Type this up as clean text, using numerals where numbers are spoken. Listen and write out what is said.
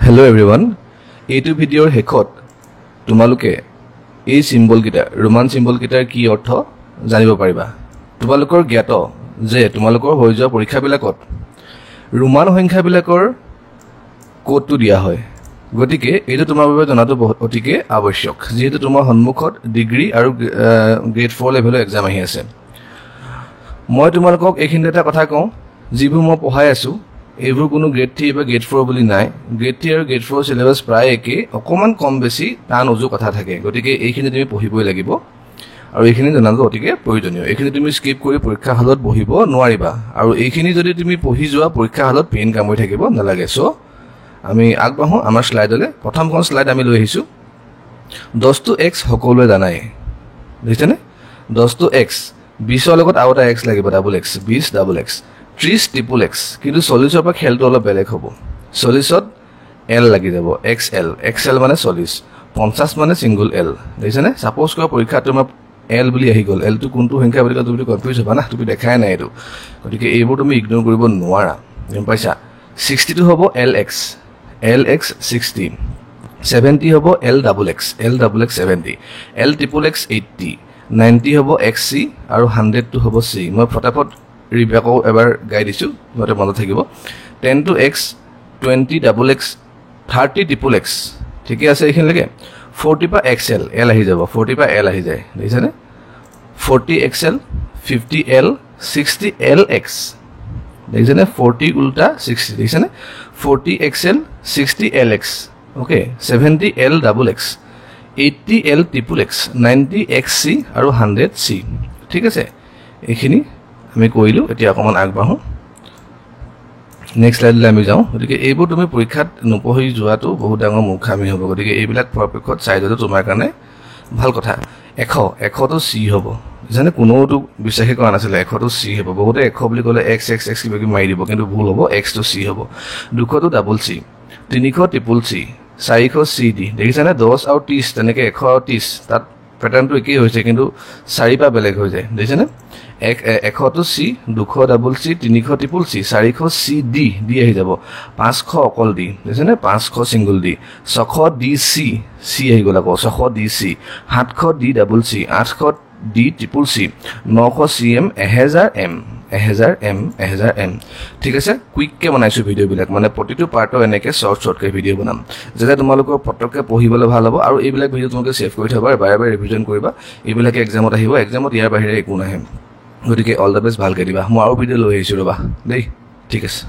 Hello everyone. এইটো ভিডিঅ'ৰ শেষত তোমালোকে এই সিম্বল কিটা ৰোমান সিম্বল কিটাৰ কি অৰ্থ জানিব পাৰিবা। তোমালোকৰ জ্ঞাত যে তোমালোকৰ হৈ যোৱা পৰীক্ষাবিলাকত ৰোমান সংখ্যাবিলাকৰ কোডটো দিয়া হয়। গতিকে এইটো তোমাৰ বাবে জনাটো অতিকে আৱশ্যক যেহেতু তোমাৰ সন্মুখত ডিগ্ৰী আৰু গ্ৰেড 4 লেভেলৰ এক্সাম আহি আছে। মই তোমালোকক এইখিনিতে এটা কথা কওঁ যিবোৰ মই পঢ়াই আছো এইবোৰ কোনো গ্ৰেড 3 বা গ্ৰেড 4 বুলি নাই। গ্ৰেড 3 আৰু গ্ৰেড 4 সিলেবাস প্ৰায় একে, অকমান কম বেছি টান উজু কথা থাকে। গতিকে এইখিনি তুমি পঢ়িবই লাগিব আৰু এইখিনি জনাটো অতিকে প্ৰয়োজনীয়। এইখিনি তুমি স্কিপ কৰি পৰীক্ষা হলত বহিব নোৱাৰিবা আৰু এইখিনি যদি তুমি পঢ়ি যোৱা পৰীক্ষা হলত পেইন কামুৰি থাকিব নালাগে। সো আমি আগবাঢ়ো আমাৰ স্লাইডলৈ। প্ৰথমখন স্লাইড আমি লৈ আহিছো। 10 to x সকলোৱে জানাই, বুজিছেনে? 10 to x 20ৰ লগত আৰু এটা x লাগিব, double x, 20 double x, 30 triple x। কিন্তু 40ৰ পৰা খেলটো অলপ বেলেগ হ'ব। 40ত l লাগি যাব, xl, xl মানে 40, 50 মানে সিঙ্গল l, বুজিছেনে? সাপোজ কৰা পৰীক্ষা তোমাৰ l বুলি আহি গ'ল, l টো কোনটো সংখ্যা বুলি তুমি কনফিউজ হ'বা না, তুমি দেখাই নাই এইটো। গতিকে এইবোৰ তুমি ইগনোৰ কৰিব নোৱাৰা, গম পাইছা? 60 টো হ'ব lx, lx 60, 70 হ'ব l double x, l double x 70, l triple x 80, 90 হ'ব xc আৰু 100 টো হ'ব c। মই ফটাফট ৰিভিউ এবাৰ গাই দিছো, মতে মনত থাকিব। 10 to x, 20 double x, 30 triple x, ঠিকে আছে এইখিনিলৈকে। 40 পৰা xl, l আহি যাব, 40 পৰা l আহি যায়, দেখিছানে? 40 xl, 50 l, 60 lx, দেখিছানে? 40 উল্টা 60, দেখিছানে? 40 xl, 60 lx, okay. 70 l double x, 80 l triple x, 90 xc আৰু 100 c, ঠিক আছে? এইখিনি আমি কৰিলো। এতিয়া অকমান আগবাঢ়ো, নেক্সট স্লাইডলৈ আমি যাওঁ। গতিকে এইবোৰ তুমি পৰীক্ষাত নপঢ়ি যোৱাটো বহুত ডাঙৰ মূৰ্খামি হ'ব। গতিকে এইবিলাক পৰাপক্ষত চাই যোৱাটো তোমাৰ কাৰণে ভাল কথা। 100 তো c হ'ব, জানে? কোনোটো বিশ্বাসে কৰা নাছিলে 100 তো c হ'ব। বহুতে 100 বুলি ক'লে x কিবা কিবি মাৰি দিব, কিন্তু ভুল হ'ব, x তো c হ'ব। 200 তো double c, 300 triple c, 400 cd, দেখিছানে? 10 আৰু 30 তেনেকে 100 আৰু 30 তাত প্যাটাৰ্নটো একেই হৈছে, কিন্তু 4 পা বেলেগ হৈ যায়, দেখিছানে? 100 তো c, 200 double c, 300 triple c, 400 cd দি আহি যাব, 500 অকল d, দেখিছানে? 500 সিঙ্গল d, 600 dc, c আহি গ'ল আকৌ 600 dc, 700 d double c, 800 d triple c, 900 cm, 1000 m, 1000 m, ঠিক আছে? কুইককে বনাইছো ভিডিঅ'বিলাক, মানে প্ৰতিটো পাৰ্টৰ এনেকে শৰ্টকে ভিডিঅ' বনাম যাতে তোমালোকৰ পটককে পঢ়িবলৈ ভাল হ'ব। আৰু এইবিলাক ভিডিঅ' তোমালোকে সেভ কৰি থবা, বাৰে বাৰে ৰিভিজন কৰিবা। এইবিলাকে এক্সামত আহিব, এক্সামত ইয়াৰ বাহিৰে একো নাহে। গতিকে অল দ্য বেষ্ট, ভালকে দিবা। মই আৰু ভিডিঅ' লৈ আহিছো ৰবা দেই, ঠিক আছে?